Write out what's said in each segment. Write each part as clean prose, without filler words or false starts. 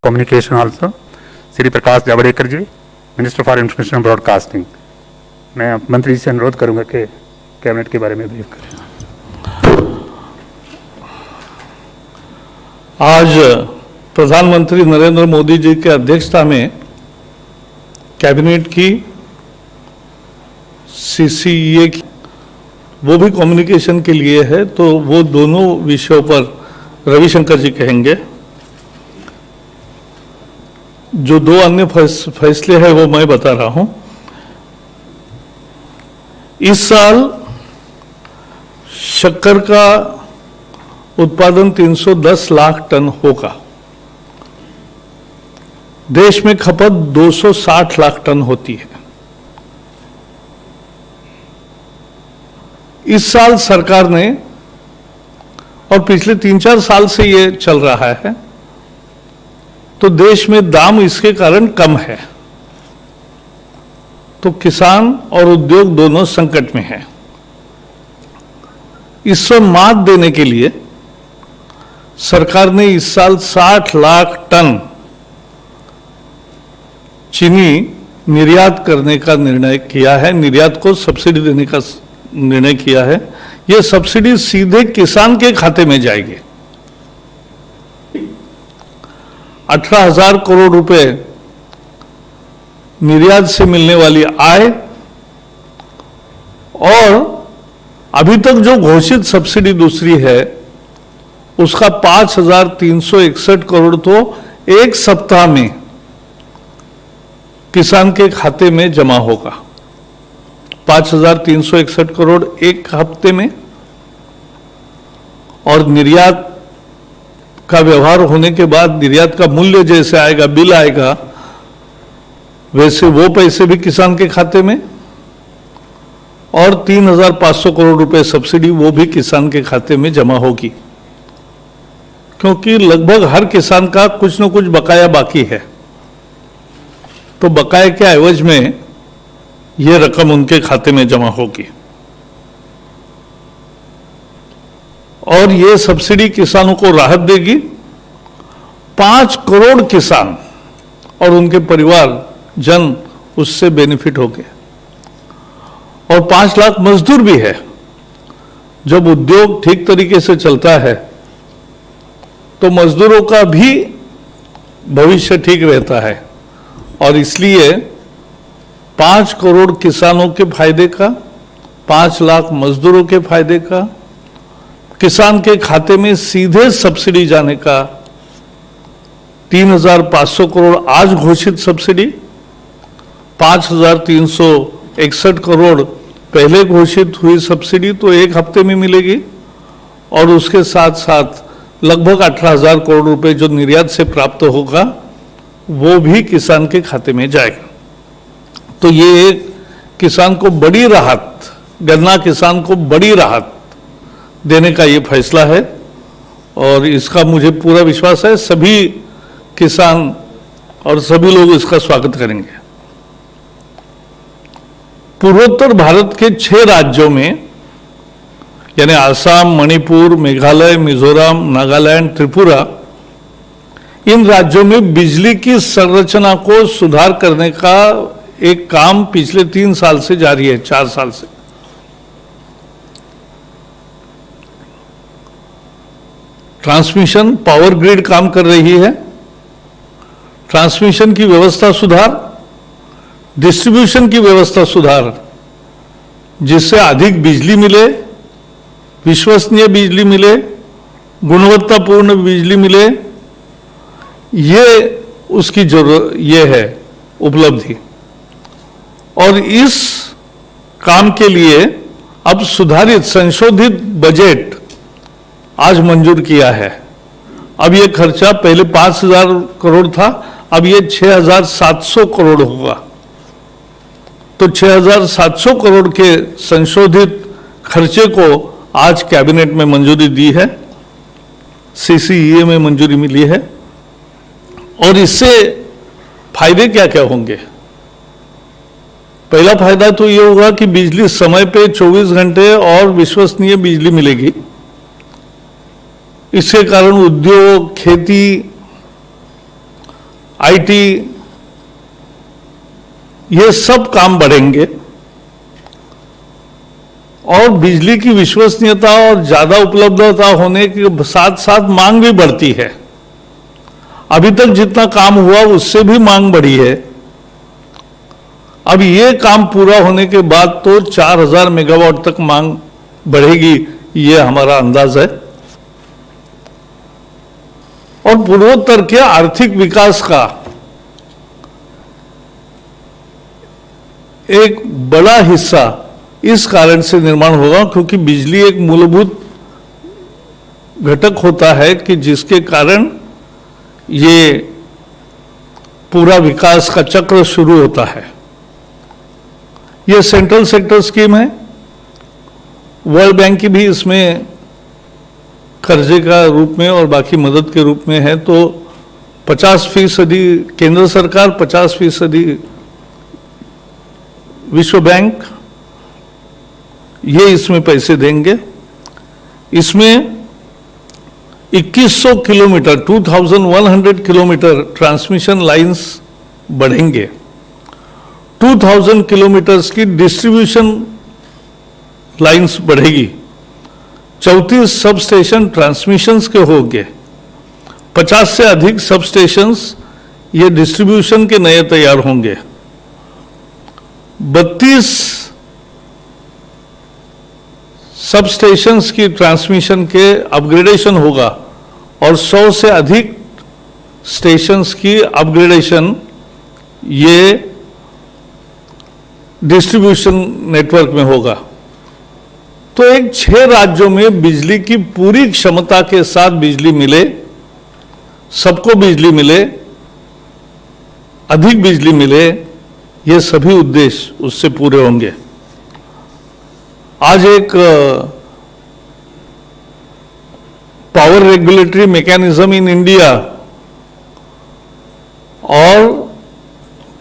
Communication also, Shri Prakash Javadekar ji, minister for information and broadcasting. मैं मंत्री जी से अनुरोध करूंगा कि कैबिनेट के बारे में ब्रीफ करें। आज प्रधानमंत्री नरेंद्र मोदी जी की अध्यक्षता में कैबिनेट की CCEA की, वो भी कम्युनिकेशन के लिए है, तो वो दोनों विषयों पर रविशंकर जी कहेंगे। जो दो अन्य फैसले हैं वो मैं बता रहा हूं। इस साल शक्कर का उत्पादन 310 लाख टन होगा। देश में खपत 260 लाख टन होती है। इस साल सरकार ने, और पिछले 3-4 साल से ये चल रहा है, तो देश में दाम इसके कारण कम है, तो किसान और उद्योग दोनों संकट में हैं। इससे मात देने के लिए सरकार ने इस साल 60 लाख टन चीनी निर्यात करने का निर्णय किया है, निर्यात को सब्सिडी देने का निर्णय किया है। यह सब्सिडी सीधे किसान के खाते में जाएगी। 18,000 करोड़ रुपए निर्यात से मिलने वाली आय, और अभी तक जो घोषित सब्सिडी दूसरी है उसका 5,361 करोड़ तो एक सप्ताह में किसान के खाते में जमा होगा। 5,361 करोड़ एक हफ्ते में, और निर्यात का व्यवहार होने के बाद निर्यात का मूल्य जैसे आएगा, बिल आएगा, वैसे वो पैसे भी किसान के खाते में, और 3,500 करोड़ रुपए सब्सिडी वो भी किसान के खाते में जमा होगी। क्योंकि लगभग हर किसान का कुछ न कुछ बकाया बाकी है, तो बकाये के एवज में ये रकम उनके खाते में जमा होगी। और ये सब्सिडी किसानों को राहत देगी। 5 करोड़ किसान और उनके परिवार जन उससे बेनिफिट होंगे, और 5 लाख मजदूर भी है। जब उद्योग ठीक तरीके से चलता है तो मजदूरों का भी भविष्य ठीक रहता है, और इसलिए 5 करोड़ किसानों के फायदे का, 5 लाख मजदूरों के फायदे का, किसान के खाते में सीधे सब्सिडी जाने का 3,500 करोड़ आज घोषित सब्सिडी, 5,361 करोड़ पहले घोषित हुई सब्सिडी तो एक हफ्ते में मिलेगी, और उसके साथ साथ लगभग 18,000 करोड़ रुपए जो निर्यात से प्राप्त होगा वो भी किसान के खाते में जाएगा। तो ये एक किसान को बड़ी राहत, गन्ना किसान को बड़ी राहत देने का ये फैसला है, और इसका मुझे पूरा विश्वास है सभी किसान और सभी लोग इसका स्वागत करेंगे। पूर्वोत्तर भारत के 6 राज्यों में, यानी आसाम, मणिपुर, मेघालय, मिजोरम, नागालैंड, त्रिपुरा, इन राज्यों में बिजली की संरचना को सुधार करने का एक काम पिछले 3 साल से जारी है, 4 साल से। ट्रांसमिशन पावर ग्रिड काम कर रही है, ट्रांसमिशन की व्यवस्था सुधार, डिस्ट्रीब्यूशन की व्यवस्था सुधार, जिससे अधिक बिजली मिले, विश्वसनीय बिजली मिले, गुणवत्तापूर्ण बिजली मिले, ये उसकी जरूरत, ये है उपलब्धि। और इस काम के लिए अब सुधारित संशोधित बजट आज मंजूर किया है। अब ये खर्चा पहले 5,000 करोड़ था, अब ये 6,700 करोड़ होगा। तो 6,700 करोड़ के संशोधित खर्चे को आज कैबिनेट में मंजूरी दी है, CCEA में मंजूरी मिली है। और इससे फायदे क्या क्या होंगे? पहला फायदा तो ये होगा कि बिजली समय पे 24 घंटे और विश्वसनीय बिजली मिलेगी। इसके कारण उद्योग, खेती आईटी, ये सब काम बढ़ेंगे और बिजली की विश्वसनीयता और ज्यादा उपलब्धता होने के साथ साथ मांग भी बढ़ती है। अभी तक जितना काम हुआ उससे भी मांग बढ़ी है। अब ये काम पूरा होने के बाद तो 4000 मेगावाट तक मांग बढ़ेगी, ये हमारा अंदाज है। और पूर्वोत्तर के आर्थिक विकास का एक बड़ा हिस्सा इस कारण से निर्माण होगा क्योंकि बिजली एक मूलभूत घटक होता है कि जिसके कारण ये पूरा विकास का चक्र शुरू होता है। ये सेंट्रल सेक्टर स्कीम है, वर्ल्ड बैंक की भी इसमें कर्जे का रूप में और बाकी मदद के रूप में है। तो 50% केंद्र सरकार, 50% विश्व बैंक, ये इसमें पैसे देंगे। इसमें 2100 किलोमीटर 2100 किलोमीटर ट्रांसमिशन लाइंस बढ़ेंगे। 2000 किलोमीटर्स की डिस्ट्रीब्यूशन लाइंस बढ़ेगी। 34 सब स्टेशन ट्रांसमिशंस के होंगे। 50 से अधिक सब स्टेशंस ये डिस्ट्रीब्यूशन के नए तैयार होंगे। 32 सब स्टेशंस की ट्रांसमिशन के अपग्रेडेशन होगा और 100 से अधिक स्टेशंस की अपग्रेडेशन ये डिस्ट्रीब्यूशन नेटवर्क में होगा। तो एक 6 राज्यों में बिजली की पूरी क्षमता के साथ बिजली मिले, सबको बिजली मिले, अधिक बिजली मिले, ये सभी उद्देश्य उससे पूरे होंगे। आज एक power regulatory mechanism in India और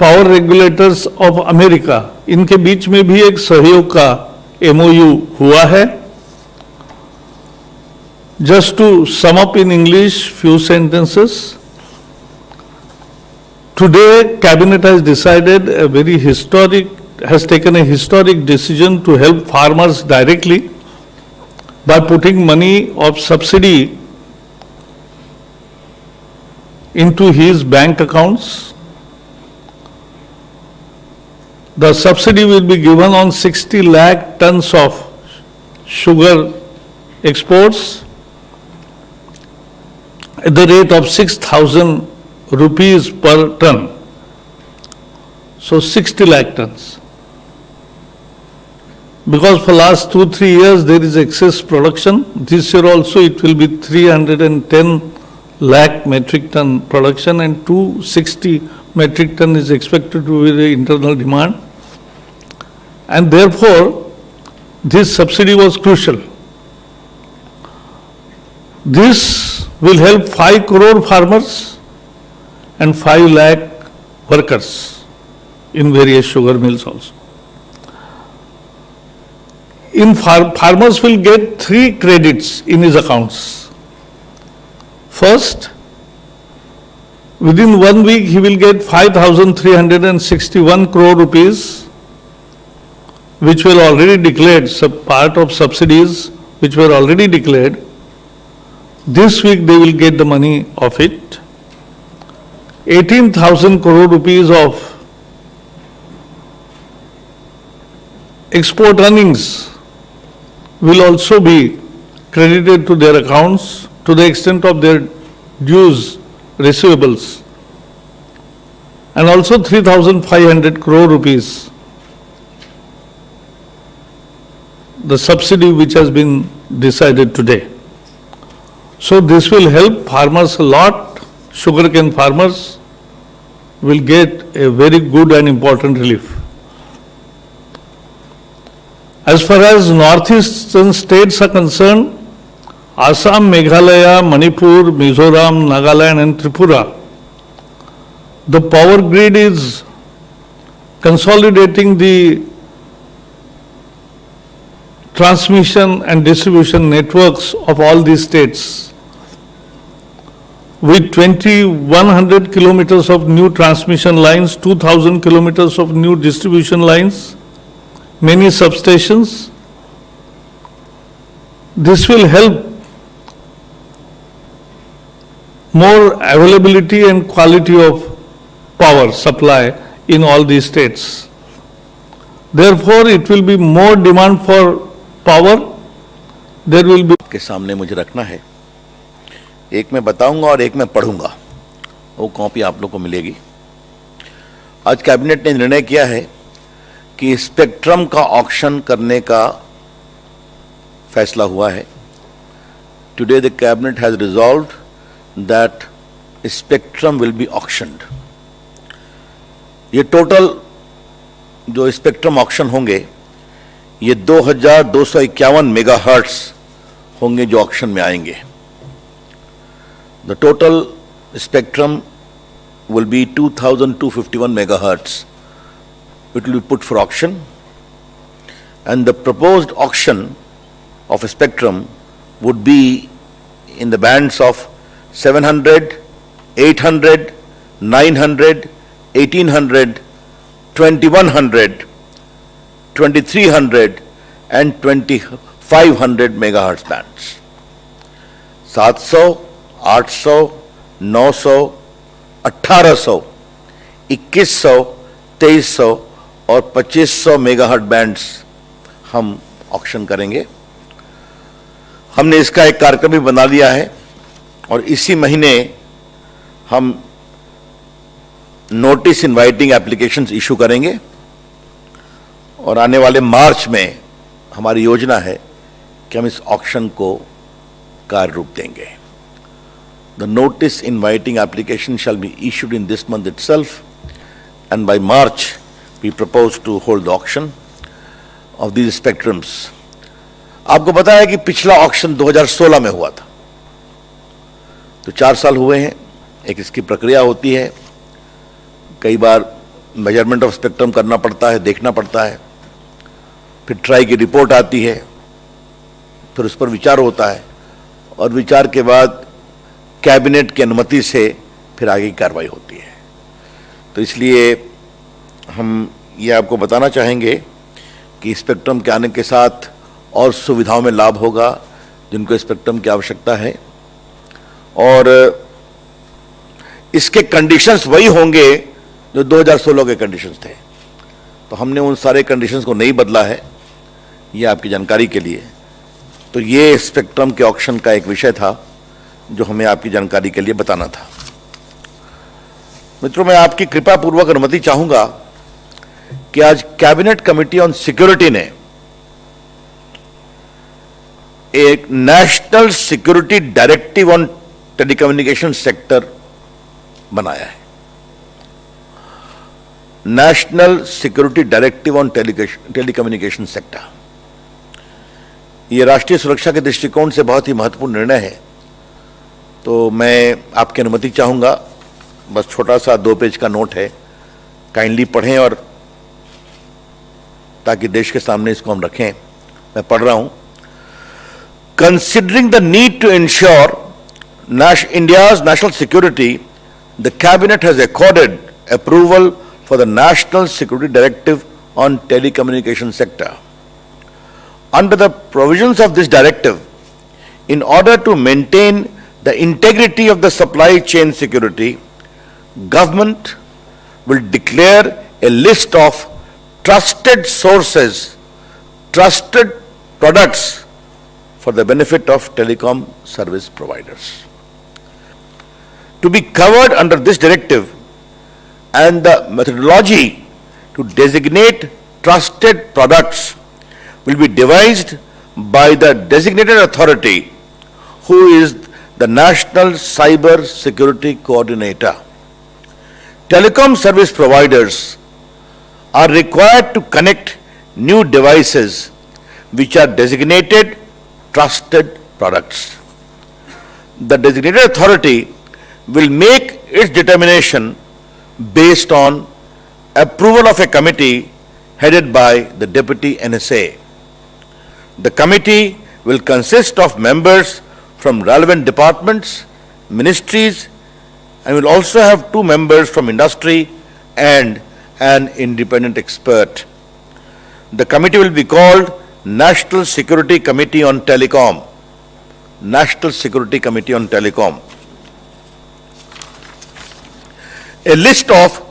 पावर रेगुलेटर्स ऑफ अमेरिका, इनके बीच में भी एक सहयोग का MOU हुआ है। Just to sum up in English few sentences, today cabinet has decided a very historic, has taken a historic decision to help farmers directly by putting money of subsidy into his bank accounts. The subsidy will be given on 60 lakh tons of sugar exports at the rate of 6,000 rupees per ton. So 60 lakh tons. Because for last 2-3 years there is excess production. This year also it will be 310 lakh metric ton production and 260 metric ton is expected to be the internal demand. And therefore, this subsidy was crucial. This will help 5 crore farmers and 5 lakh workers in various sugar mills also. Farmers will get 3 credits in his accounts. First, within 1 week he will get 5,361 crore rupees, which were already declared, part of subsidies which were already declared. This week they will get the money of it. 18,000 crore rupees of export earnings will also be credited to their accounts to the extent of their dues receivables, and also 3,500 crore rupees, the subsidy which has been decided today. So this will help farmers a lot. Sugarcane farmers will get a very good and important relief. As far as northeastern states are concerned, Assam, Meghalaya, Manipur, Mizoram, Nagaland and Tripura, the power grid is consolidating the transmission and distribution networks of all these states. with 2,100 kilometers of new transmission lines, 2,000 kilometers of new distribution lines, many substations. This will help more availability and quality of power supply in all these states. Therefore, it will be more demand for power. There will be के सामने मुझे रखना है, एक मैं बताऊंगा और एक मैं पढ़ूंगा, वो कॉपी आप लोग को मिलेगी। आज कैबिनेट ने निर्णय किया है कि स्पेक्ट्रम का ऑक्शन करने का फैसला हुआ है। Today the cabinet has resolved that spectrum will be auctioned. ये टोटल जो स्पेक्ट्रम ऑक्शन होंगे ये 2251 मेगाहर्ट्ज होंगे जो ऑक्शन में आएंगे। The total spectrum will be 2,251 megahertz. It will be put for auction, and the proposed auction of a spectrum would be in the bands of 700, 800, 900, 1800, 2100, 2300 and 2500 megahertz bands. 700, 800, 900, 1800, 2100, 2300 और 2500 megahertz bands हम auction करेंगे। हमने इसका एक कार्यक्रम भी बना लिया है और इसी महीने हम नोटिस इनवाइटिंग एप्लीकेशंस इशू करेंगे और आने वाले मार्च में हमारी योजना है कि हम इस ऑक्शन को कार्य रूप देंगे। The notice inviting application shall be issued in this month itself, and by March we propose to hold the auction of these spectrums. आपको पता है कि पिछला ऑक्शन 2016 में हुआ था, तो 4 साल हुए हैं। एक इसकी प्रक्रिया होती है, कई बार मेजरमेंट ऑफ स्पेक्ट्रम करना पड़ता है, देखना पड़ता है, फिर ट्राई की रिपोर्ट आती है, फिर उस पर विचार होता है और विचार के बाद कैबिनेट की अनुमति से फिर आगे की कार्रवाई होती है। तो इसलिए हम ये आपको बताना चाहेंगे कि स्पेक्ट्रम के आने के साथ और सुविधाओं में लाभ होगा जिनको स्पेक्ट्रम की आवश्यकता है, और इसके कंडीशंस वही होंगे जो 2016 के कंडीशंस थे। तो हमने उन सारे कंडीशंस को नहीं बदला है, ये आपकी जानकारी के लिए। तो ये स्पेक्ट्रम के ऑक्शन का एक विषय था जो हमें आपकी जानकारी के लिए बताना था। मित्रों, मैं आपकी कृपा पूर्वक अनुमति चाहूंगा कि आज कैबिनेट कमेटी ऑन सिक्योरिटी ने एक national security directive on telecommunication sector बनाया है। National security directive on telecommunication sector, यह राष्ट्रीय सुरक्षा के दृष्टिकोण से बहुत ही महत्वपूर्ण निर्णय है। तो मैं आपकी अनुमति चाहूंगा, बस छोटा सा 2 पेज का नोट है, काइंडली पढ़ें और ताकि देश के सामने इसको हम रखें। मैं पढ़ रहा हूं। Considering the need to ensure India's national security, the cabinet has accorded approval for the National Security Directive on Telecommunication sector. Under the provisions of this directive, in order to maintain the integrity of the supply chain security, government will declare a list of trusted sources, trusted products for the benefit of telecom service providers. To be covered under this directive, and the methodology to designate trusted products will be devised by the designated authority who is the National Cyber Security Coordinator. Telecom service providers are required to connect new devices which are designated trusted products. The designated authority will make its determination based on approval of a committee headed by the Deputy NSA. The committee will consist of members from relevant departments ministries, and will also have 2 members from industry and an independent expert. The committee will be called National Security Committee on Telecom. National Security Committee on Telecom. A list of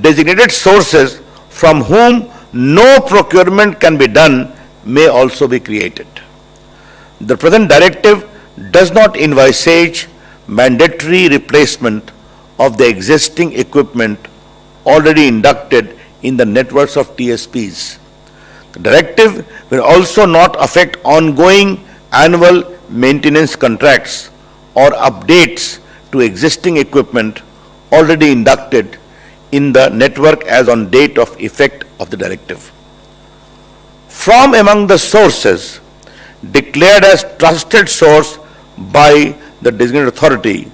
designated sources from whom no procurement can be done may also be created. The present directive does not envisage mandatory replacement of the existing equipment already inducted in the networks of TSPs. The directive will also not affect ongoing annual maintenance contracts or updates to existing equipment already inducted in the network as on date of effect of the directive. From among the sources declared as trusted source by the designated authority,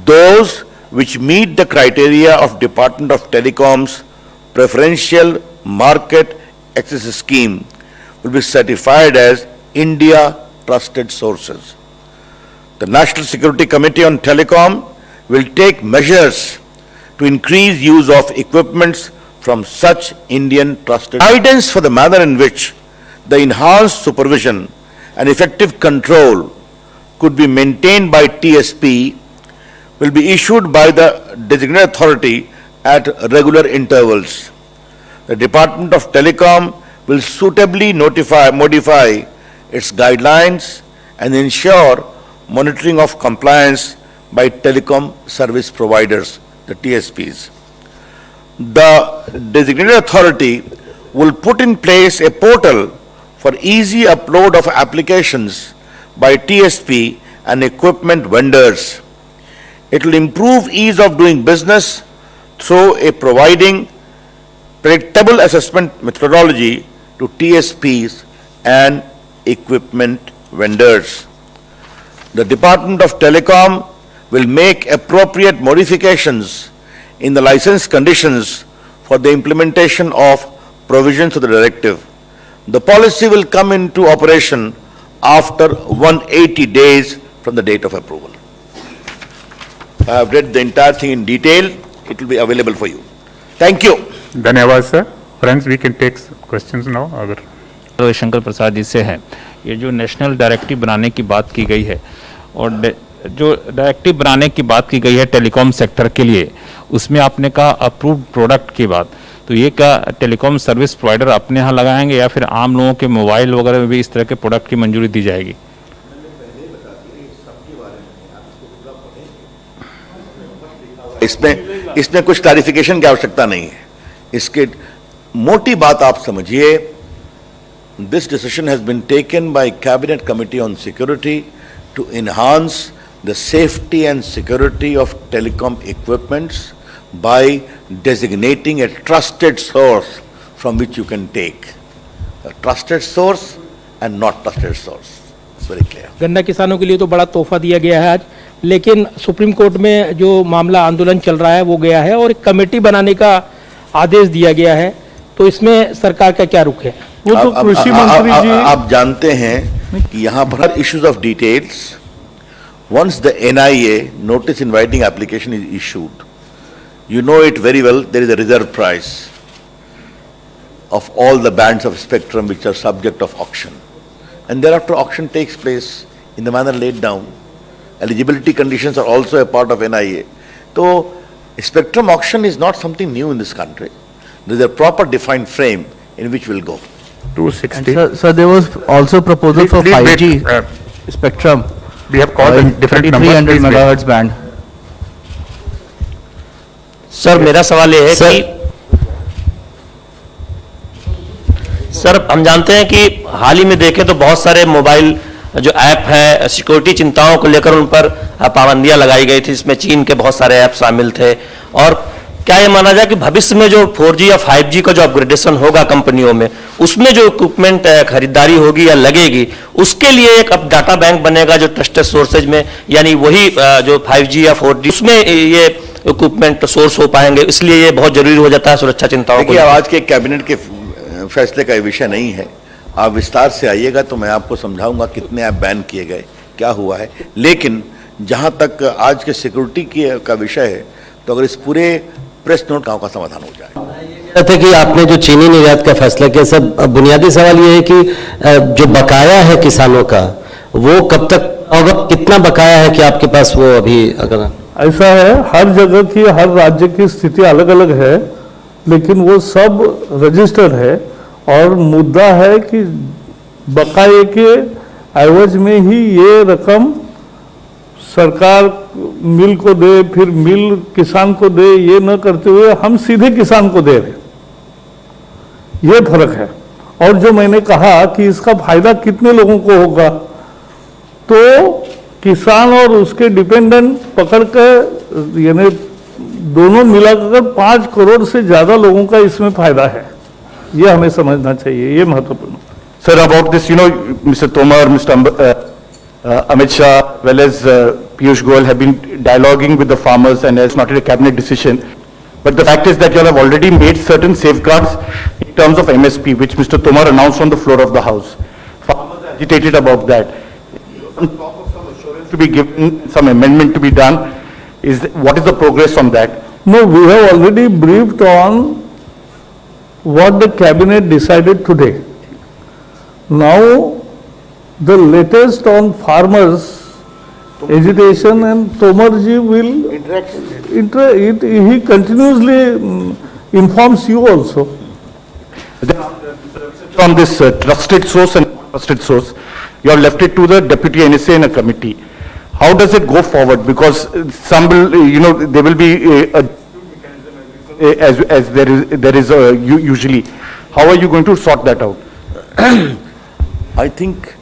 those which meet the criteria of Department of Telecom's preferential market access scheme will be certified as India trusted sources. The National Security Committee on Telecom will take measures to increase use of equipments from such Indian trusted. Guidance for the manner in which the enhanced supervision and effective control could be maintained by TSP will be issued by the designated authority at regular intervals. The Department of Telecom will suitably modify its guidelines and ensure monitoring of compliance by telecom service providers, the TSPs. The designated authority will put in place a portal for easy upload of applications by TSP and equipment vendors. It will improve ease of doing business through providing predictable assessment methodology to TSPs and equipment vendors. The Department of Telecom will make appropriate modifications in the license conditions for the implementation of provisions of the directive. The policy will come into operation after 180 days from the date of approval. I have read the entire thing in detail. It will be available for you. Thank you. धन्यवाद sir. Friends, we can take questions now. अगर रविशंकर प्रसाद जी से है, ये जो national directive बनाने की बात की गई है और जो डायरेक्टिव बनाने की बात की गई है टेलीकॉम सेक्टर के लिए, उसमें आपने कहा अप्रूव्ड प्रोडक्ट की बात, तो ये क्या टेलीकॉम सर्विस प्रोवाइडर अपने यहाँ लगाएंगे या फिर आम लोगों के मोबाइल वगैरह में भी इस तरह के प्रोडक्ट की मंजूरी दी जाएगी? इसमें कुछ क्लैरिफिकेशन की आवश्यकता नहीं है. इसके मोटी बात आप समझिए. This decision has been taken by Cabinet Committee on Security to enhance the safety and security of telecom equipments by designating a trusted source from which you can take. A trusted source and not trusted source. It's very clear. गन्ना किसानों के लिए तो बड़ा तोहफा दिया गया है आज, लेकिन सुप्रीम कोर्ट में जो मामला आंदोलन चल रहा है वो गया है और एक कमेटी बनाने का आदेश दिया गया है, तो इसमें सरकार का क्या रुख है? वो तो कृषि मंत्री जी आप जानते हैं कि यहाँ पर issues of details. Once the NIA notice inviting application is issued, you know it very well, there is a reserve price of all the bands of spectrum which are subject of auction. And thereafter auction takes place in the manner laid down. Eligibility conditions are also a part of NIA. So spectrum auction is not something new in this country. There is a proper defined frame in which we'll go. 260. Sir, there was also proposal for Please wait, 5G spectrum. We have called the different numbers. 300 Please wait. megahertz band. Sir मेरा सवाल ये है कि sir हम जानते हैं कि हाल ही में देखें तो बहुत सारे मोबाइल जो ऐप हैं सिक्योरिटी चिंताओं को लेकर उन पर पाबंदियां लगाई गई थी, इसमें चीन के बहुत सारे ऐप शामिल थे. और क्या ये माना जाए कि भविष्य में जो 4G या 5G का जो अपग्रेडेशन होगा कंपनियों में, उसमें जो इक्विपमेंट खरीदारी होगी या लगेगी, उसके लिए एक अब डाटा बैंक बनेगा जो ट्रस्टेड सोर्सेज में, यानी वही जो 5G या 4G उसमें ये इक्विपमेंट सोर्स हो पाएंगे, इसलिए ये बहुत जरूरी हो जाता है सुरक्षा चिंताओं को. देखिए, आज के कैबिनेट के फैसले का विषय नहीं है. आप विस्तार से आइएगा तो मैं आपको समझाऊंगा कितने ऐप बैन किए गए, क्या हुआ है, लेकिन जहां तक आज के सिक्योरिटी का विषय है, तो अगर इस पूरे प्रेस नोट का समाधान हो जाए। थे कि आपने जो चीनी निर्यात का फैसला किया, सर बुनियादी सवाल ये है कि जो बकाया है किसानों का वो कब तक होगा, कितना बकाया है कि आपके पास वो अभी अगर ऐसा है, हर जगह की हर राज्य की स्थिति अलग अलग है, लेकिन वो सब रजिस्टर्ड है और मुद्दा है कि बकाये के एवज में ही ये रकम सरकार मिल को दे, फिर मिल किसान को दे, ये न करते हुए हम सीधे किसान को दे रहे, ये फर्क है। और जो मैंने कहा कि इसका फायदा कितने लोगों को होगा, तो किसान और उसके डिपेंडेंट पकड़ कर यानी दोनों मिलाकर 5 करोड़ से ज्यादा लोगों का इसमें फायदा है, ये हमें समझना चाहिए, ये महत्वपूर्ण। Sir, about this, Mr. Tomar, Mr. Amit Shah, as well as Piyush Goyal have been dialoguing with the farmers and has not a cabinet decision. But the fact is that you all have already made certain safeguards in terms of MSP, which Mr. Tomar announced on the floor of the House. Farmers are agitated about that. Some talk of some assurance to be given, some amendment to be done. What is the progress on that? No, we have already briefed on what the cabinet decided today. Now, the latest on farmers agitation, and Tomarji will he continuously informs you also. On this trusted source and trusted source, you have left it to the deputy NSA in a committee. How does it go forward? Because some will, there will be as there is usually. How are you going to sort that out? I think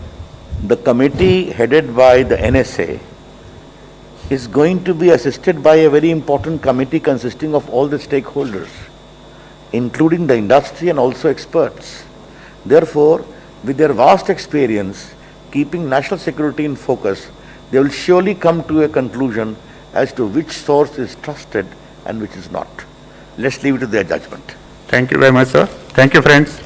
the committee headed by the NSA is going to be assisted by a very important committee consisting of all the stakeholders, including the industry and also experts. Therefore, with their vast experience, keeping national security in focus, they will surely come to a conclusion as to which source is trusted and which is not. Let's leave it to their judgment. Thank you very much, sir. Thank you, friends.